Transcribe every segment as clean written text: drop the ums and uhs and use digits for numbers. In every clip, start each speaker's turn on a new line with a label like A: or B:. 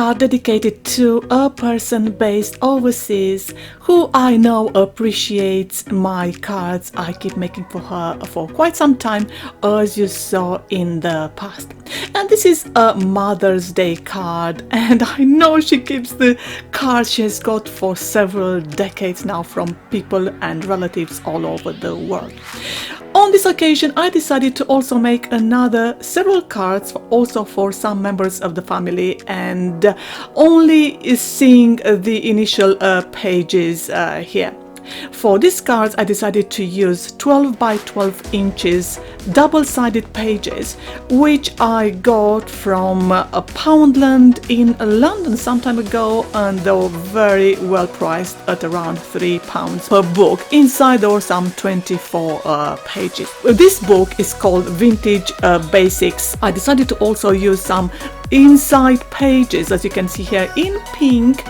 A: card dedicated to a person based overseas who I know appreciates my cards I keep making for her for quite some time, as you saw in the past. And this is a Mother's Day card, and I know she keeps the cards she has got for several decades now from people and relatives all over the world. On this occasion, I decided to also make another several cards also for some members of the family, and only seeing the initial pages here. For these cards, I decided to use 12 by 12 inches double-sided pages, which I got from a Poundland in London some time ago, and they were very well priced at around £3 per book. Inside there were some 24 pages. This book is called Vintage Basixx. I decided to also use some inside pages, as you can see here in pink,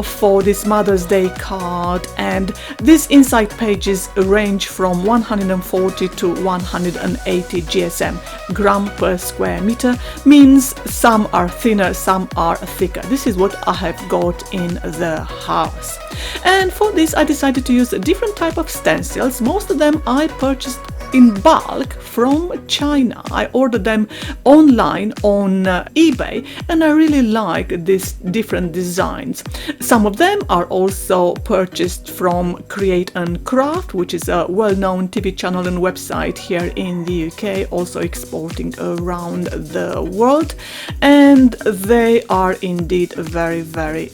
A: for this Mother's Day card, and these inside pages range from 140 to 180 GSM, gram per square meter, means some are thinner, some are thicker. This is what I have got in the house. And for this I decided to use a different type of stencils. Most of them I purchased in bulk from China. I ordered them online on eBay, and I really like these different designs. Some of them are also purchased from Create and Craft, which is a well-known TV channel and website here in the UK, also exporting around the world, and they are indeed very, very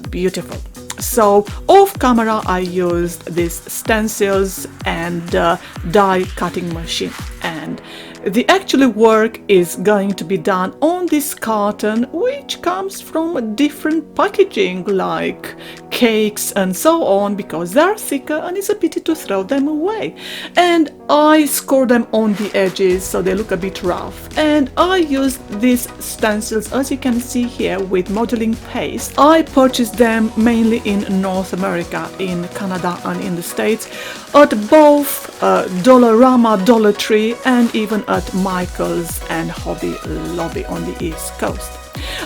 A: beautiful. So off camera I used these stencils and die cutting machine, and the actual work is going to be done on this carton, which comes from different packaging like cakes and so on, because they're thicker and it's a pity to throw them away. And I score them on the edges so they look a bit rough, and I used these stencils, as you can see here, with modeling paste. I purchased them mainly in North America, in Canada and in the States, at both Dollarama, Dollar Tree, and even at Michael's and Hobby Lobby on the East Coast.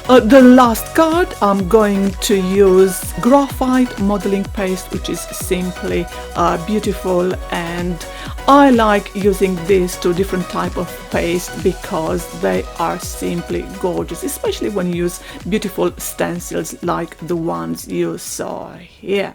A: The last card I'm going to use graphite modeling paste, which is simply beautiful, and I like using these two different type of paste because they are simply gorgeous, especially when you use beautiful stencils like the ones you saw here.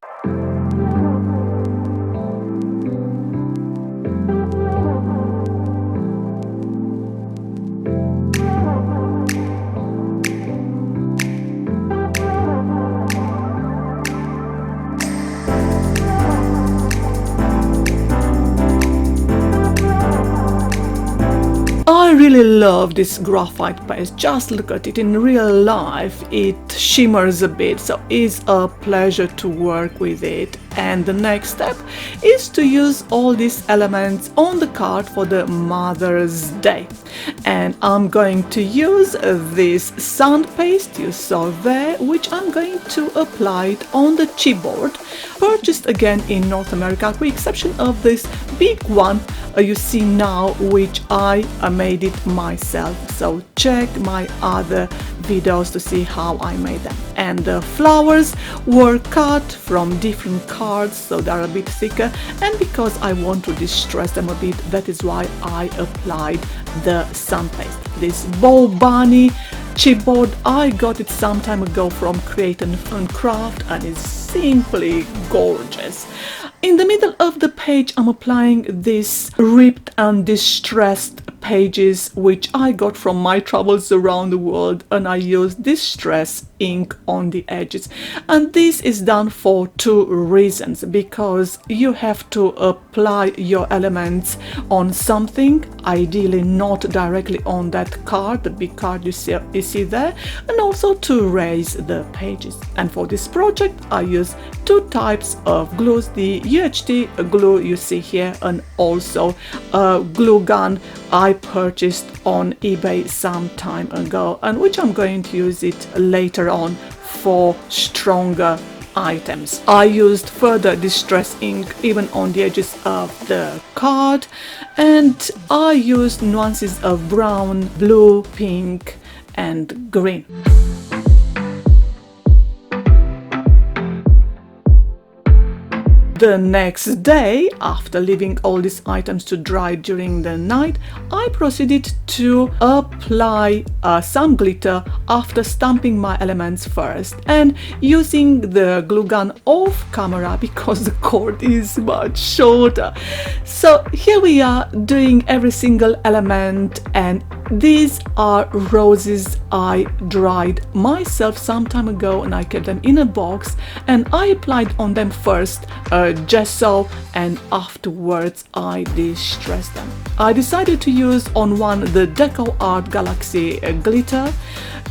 A: I really love this graphite paste. Just look at it in real life. It shimmers a bit, so it's a pleasure to work with it. And the next step is to use all these elements on the card for the Mother's Day. And I'm going to use this sand paste you saw there, which I'm going to apply it on the chipboard, purchased again in North America, with exception of this big one you see now, which I made it myself. So check my other videos to see how I made them. And the flowers were cut from different cards, so they're a bit thicker, and because I want to distress them a bit, that is why I applied the sun paste. This bow bunny chipboard, I got it some time ago from Create and Craft, and it's simply gorgeous. In the middle of the page I'm applying this ripped and distressed pages, which I got from my travels around the world, and I used distress ink on the edges. And this is done for two reasons: because you have to apply your elements on something, ideally not directly on that card, the big card you see there, and also to raise the pages. And for this project I use two types of glues, the UHT glue you see here, and also a glue gun I purchased on eBay some time ago, and which I'm going to use it later on for stronger items. I used further distress ink even on the edges of the card, and I used nuances of brown, blue, pink and green. The next day, after leaving all these items to dry during the night, I proceeded to apply some glitter after stamping my elements first and using the glue gun off camera because the cord is much shorter. So here we are doing every single element, and these are roses I dried myself some time ago and I kept them in a box, and I applied on them first gesso and afterwards I distressed them. I decided to use on one the Deco Art Galaxy glitter,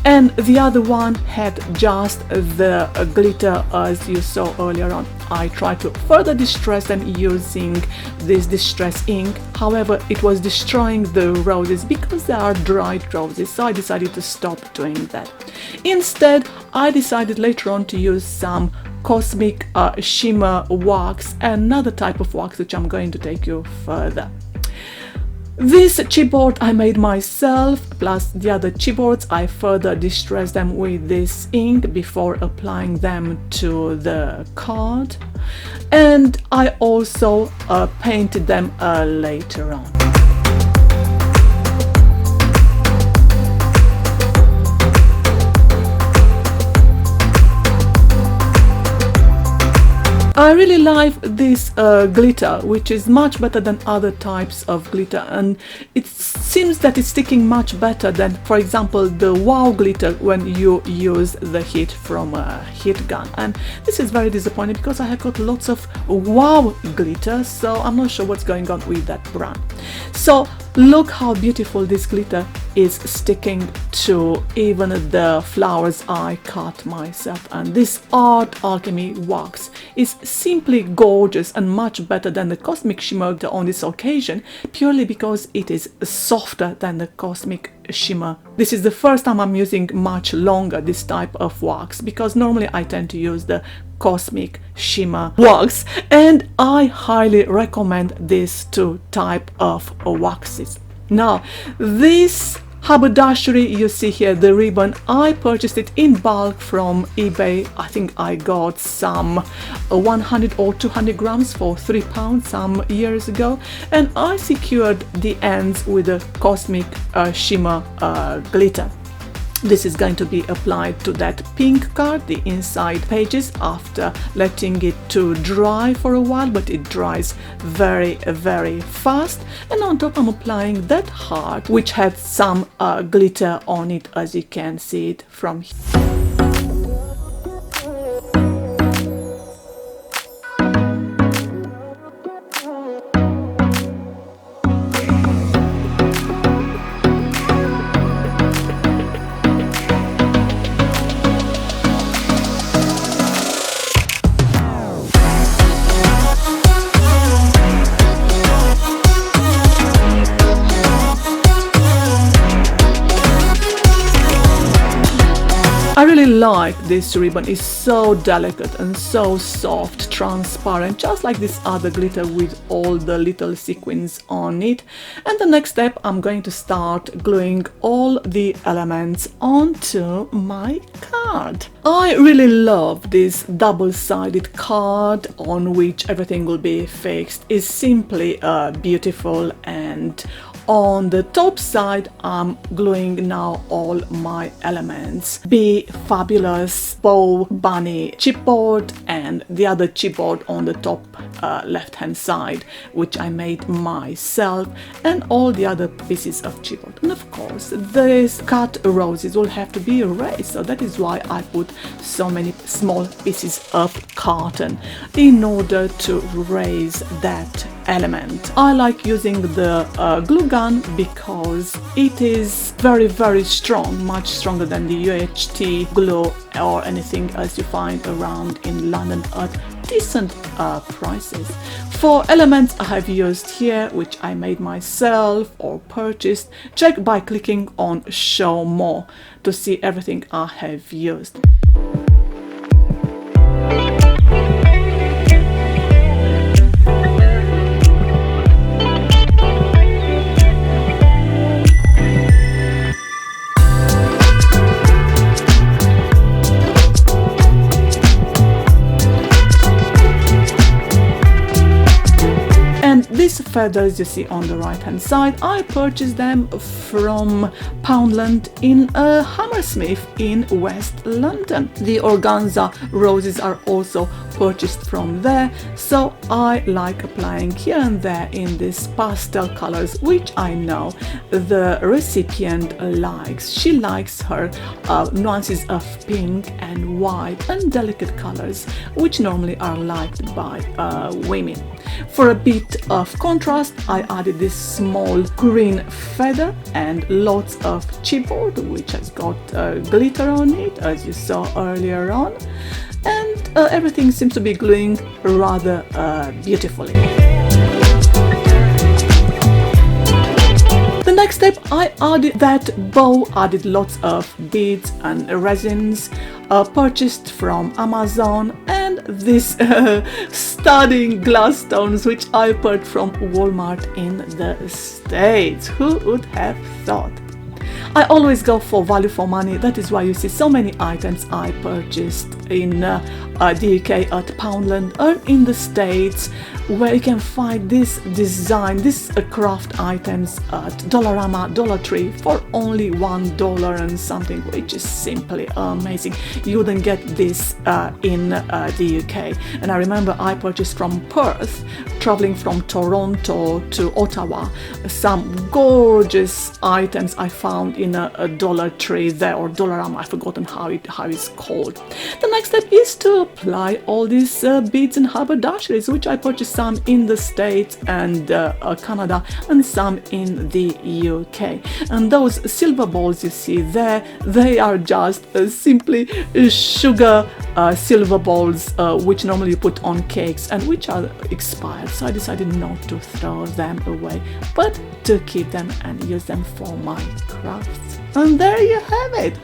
A: and the other one had just the glitter as you saw earlier on. I tried to further distress them using this distress ink, however it was destroying the roses because they are dried roses, so I decided to stop doing that. Instead, I decided later on to use some Cosmic Shimmer wax, another type of wax which I'm going to take you further. This chipboard I made myself, plus the other chipboards I further distressed them with this ink before applying them to the card, and I also painted them later on. I really like this glitter, which is much better than other types of glitter, and it seems that it's sticking much better than, for example, the Wow glitter when you use the heat from a heat gun. And this is very disappointing because I have got lots of Wow glitter, so I'm not sure what's going on with that brand. So look how beautiful this glitter is sticking to even the flowers I cut myself, and this Art Alchemy wax is simply gorgeous and much better than the Cosmic Shimmer on this occasion, purely because it is softer than the Cosmic Shimmer. This is the first time I'm using much longer this type of wax, because normally I tend to use the Cosmic Shimmer wax, and I highly recommend these two type of waxes. Now this haberdashery you see here, the ribbon, I purchased it in bulk from eBay. I think I got some 100 or 200 grams for £3 some years ago, and I secured the ends with a Cosmic Shimmer glitter. This is going to be applied to that pink card, the inside pages, after letting it to dry for a while, but it dries very fast. And on top I'm applying that heart, which had some glitter on it, as you can see it from here. I really like this ribbon. It's so delicate and so soft, transparent, just like this other glitter with all the little sequins on it. And the next step, I'm going to start gluing all the elements onto my card. I really love this double-sided card on which everything will be fixed. It's simply beautiful, and on the top side I'm gluing now all my elements. Be Fabulous Bow Bunny chipboard and the other chipboard on the top left hand side, which I made myself, and all the other pieces of chipboard. And of course these cut roses will have to be erased, so that is why I put so many small pieces of carton in order to erase that element. I like using the glue gun because it is very strong, much stronger than the UHT glue or anything else you find around in London at decent prices. For elements I have used here, which I made myself or purchased, check by clicking on show more to see everything I have used. These feathers you see on the right hand side, I purchased them from Poundland in Hammersmith in West London. The organza roses are also purchased from there, so I like applying here and there in these pastel colors, which I know the recipient likes. She likes her nuances of pink and white and delicate colors, which normally are liked by women. For a bit of contrast, I added this small green feather and lots of chipboard, which has got glitter on it, as you saw earlier on, and everything seems to be gluing rather beautifully. The next step, I added that bow, added lots of beads and resins, purchased from Amazon, and these stunning glass stones which I bought from Walmart in the States. Who would have thought? I always go for value for money. That is why you see so many items I purchased in the UK at Poundland or in the States, where you can find this design, these craft items at Dollarama, Dollar Tree for only $1 and something, which is simply amazing. You wouldn't get this in the UK. And I remember I purchased from Perth, traveling from Toronto to Ottawa, some gorgeous items I found in a Dollar Tree there, or Dollarama, I've forgotten how it's called. The next step is to apply all these beads and haberdasheries, which I purchased some in the States and Canada, and some in the UK. And those silver balls you see there, they are just simply sugar silver balls, which normally you put on cakes and which are expired. So I decided not to throw them away, but to keep them and use them for my crafts. And there you have it.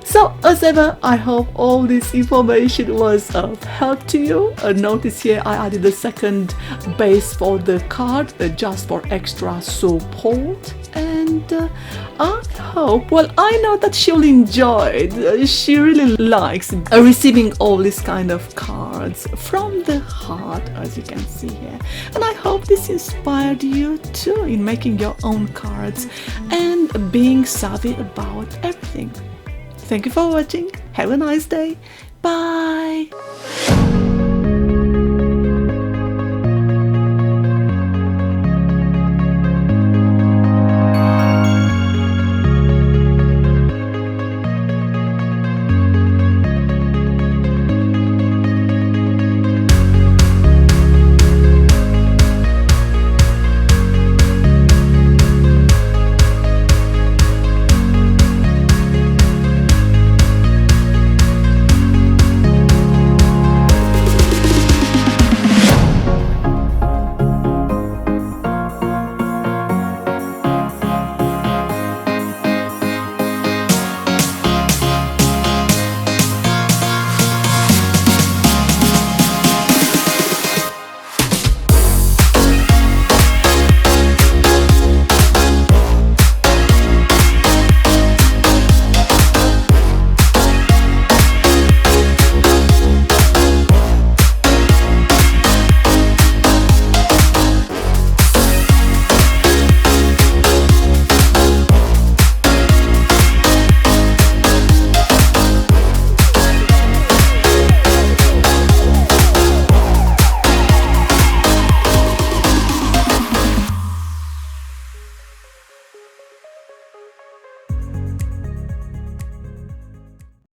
A: So as ever, I hope all this information was of help to you. Notice here I added a second base for the card just for extra support. And I hope, well, I know that she'll enjoy it. She really likes receiving all these kind of cards from the heart, as you can see here. And I hope this inspired you too in making your own cards and being savvy about everything. Thank you for watching. Have a nice day. Bye.